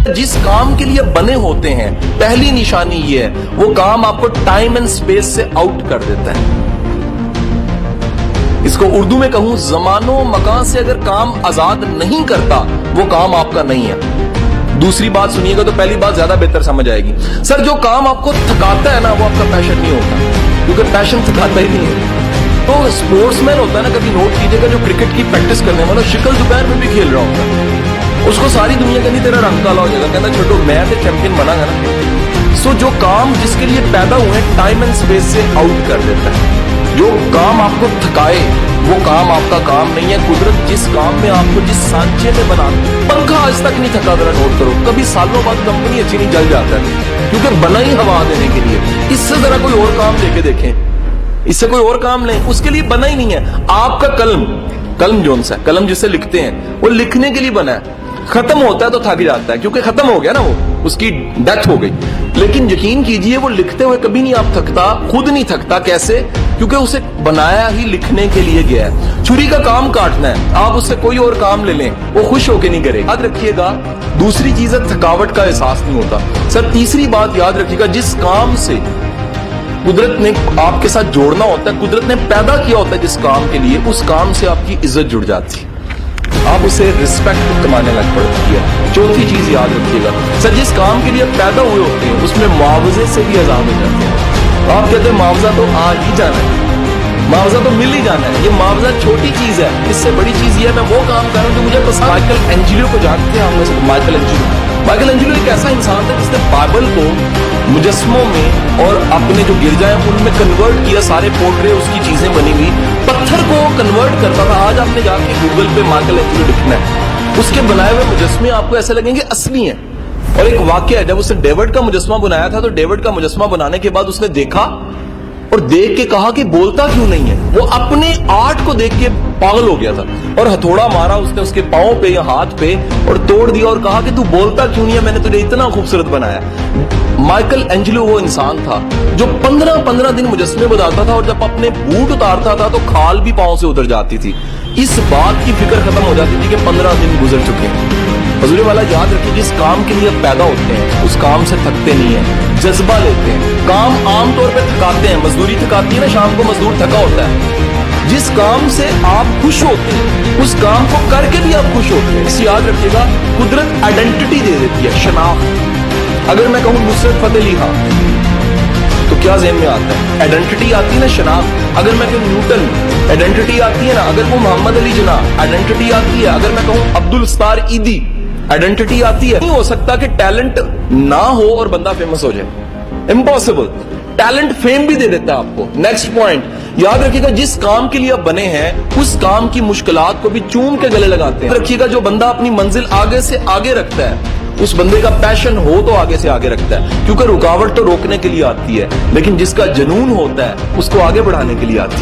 जिस काम के लिए बने होते हैं, पहली निशानी ये है, वो काम आपको टाइम एंड स्पेस से आउट कर देता है। इसको उर्दू में कहूं, जमानो मकान से अगर काम आजाद नहीं करता, वो काम आपका नहीं है। दूसरी बात सुनिएगा तो पहली बात ज्यादा बेहतर समझ आएगी। सर, जो काम आपको थकाता है ना, वो आपका पैशन नहीं होता, क्योंकि पैशन थकाता ही नहीं है। तो स्पोर्ट्समैन होता है ना, कभी नोट कीजिएगा, जो क्रिकेट की प्रैक्टिस करने वाला शिकल दोपहर में भी खेल रहा होता है, उसको सारी दुनिया कहती तेरा रंग काला हो जाएगा, कहता छोटो मैं तो चैंपियन बनागा ना। सो जो काम जिसके लिए पैदा हुए टाइम एंड स्पेस से आउट कर देता है। जो काम आपको थकाए वो काम आपका काम नहीं है। कुदरत जिस काम में आपको जिस सांचे में बना, पंखा आज तक नहीं थका, जरा नोट करो, कभी सालों बाद कंपनी अच्छी नहीं जल जाता है, क्योंकि बना ही हवा देने के लिए। इससे जरा कोई और काम लेके देखें, इससे कोई और काम नहीं, उसके लिए बना ही नहीं है। आपका कलम जोन सा कलम जिससे लिखते हैं, वो लिखने के लिए बना है। खत्म होता है तो थक जाता है, क्योंकि खत्म हो गया ना, वो उसकी डेथ हो गई। लेकिन यकीन कीजिए, वो लिखते हुए कभी नहीं आप थकता, खुद नहीं थकता। कैसे? क्योंकि उसे बनाया ही लिखने के लिए गया है। छुरी का काम काटना है, आप उससे कोई और काम ले लें, वो खुश होके नहीं करेगा। याद रखिएगा, दूसरी चीज है थकावट का एहसास नहीं होता। सर, तीसरी बात याद रखिएगा, जिस काम से कुदरत ने आपके साथ जोड़ना होता है, कुदरत ने पैदा किया होता है जिस काम के लिए, उस काम से आपकी इज्जत जुड़ जाती है, आप उसे रिस्पेक्ट कमाने लग पड़ती है। चौथी चीज याद रखिएगा, सर, जिस काम के लिए पैदा हुए होते हैं उसमें मुआवजे से भी आजाद हो जाते हैं। आप कहते हैं मुआवजा तो आ ही जाना है, मुआवजा तो मिल ही जाना है। ये मुआवजा छोटी चीज है, इससे बड़ी चीज ये है, मैं वो काम कर रहा हूं जो मुझे पसंद। माइकल एंजेलो को जानते हैं हम में से? माइकल एंजेलो एक ऐसा इंसान था जिसने बाइबल को मुजस्मों में और अपने जो गिरजाएं उनमें कन्वर्ट किया, सारे पोर्ट्रे उसकी चीजें बनी हुई, पत्थर को कन्वर्ट करता था। आज आपने जाके गूगल पे माइकल एंजेलो लिखना है, उसके बनाए हुए मुजस्मे आपको ऐसे लगेंगे असली हैं। और एक वाक्य है, जब उसने डेविड का मुजस्मा बनाया था, तो डेविड का मुजस्मा बनाने के बाद उसने देखा और देख के कहा कि बोलता क्यों नहीं है। वो अपने आर्ट को देख के पागल हो गया था और हथौड़ा मारा उसने उसके पांव पे या हाथ पे और तोड़ दिया और कहा कि तू बोलता क्यों नहीं है, मैंने तुझे इतना खूबसूरत बनाया। माइकल एंजेलो वो इंसान था जो 15-15 दिन मुजस्मे बनाता था, और जब अपने बूट उतारता था तो खाल भी पांव से उतर जाती थी। इस बात की फिक्र खत्म हो जाती थी कि 15 दिन गुजर चुके हैं। हजूर वाला याद रखिए, जिस काम के लिए पैदा होते हैं उस काम से थकते नहीं है, जज्बा लेते हैं। काम आमतौर पे थकाते हैं, मजदूरी थकाती है ना, शाम को मजदूर थका होता है। जिस काम से आप खुश होते हैं उस काम को करके भी आप खुश होते हैं। इस याद रखिएगा, कुदरत आइडेंटिटी दे देती है, शनाख्त। अगर मैं कहूं नुसरत फतेह अली खां, तो क्या ज़हन में आता है? आइडेंटिटी आती है ना, शनाख्त। अगर मैं कहूं न्यूटन, आइडेंटिटी आती है ना। अगर वो मोहम्मद अली जिन्ना, आइडेंटिटी आती है। अगर मैं कहूं अब्दुल सत्तार ईदी, आइडेंटिटी आती है। नहीं हो सकता कि टैलेंट ना हो और बंदा फेमस हो जाए, इम्पॉसिबल। टैलेंट फेम भी दे देता है आपको। नेक्स्ट पॉइंट याद रखिएगा, जिस काम के लिए आप बने हैं उस काम की मुश्किलात को भी चूम के गले लगाते हैं। रखिएगा, जो बंदा अपनी मंजिल आगे से आगे रखता है, उस बंदे का पैशन हो तो आगे से आगे रखता है, क्योंकि रुकावट तो रोकने के लिए आती है, लेकिन जिसका जुनून होता है उसको आगे बढ़ाने के लिए आती है।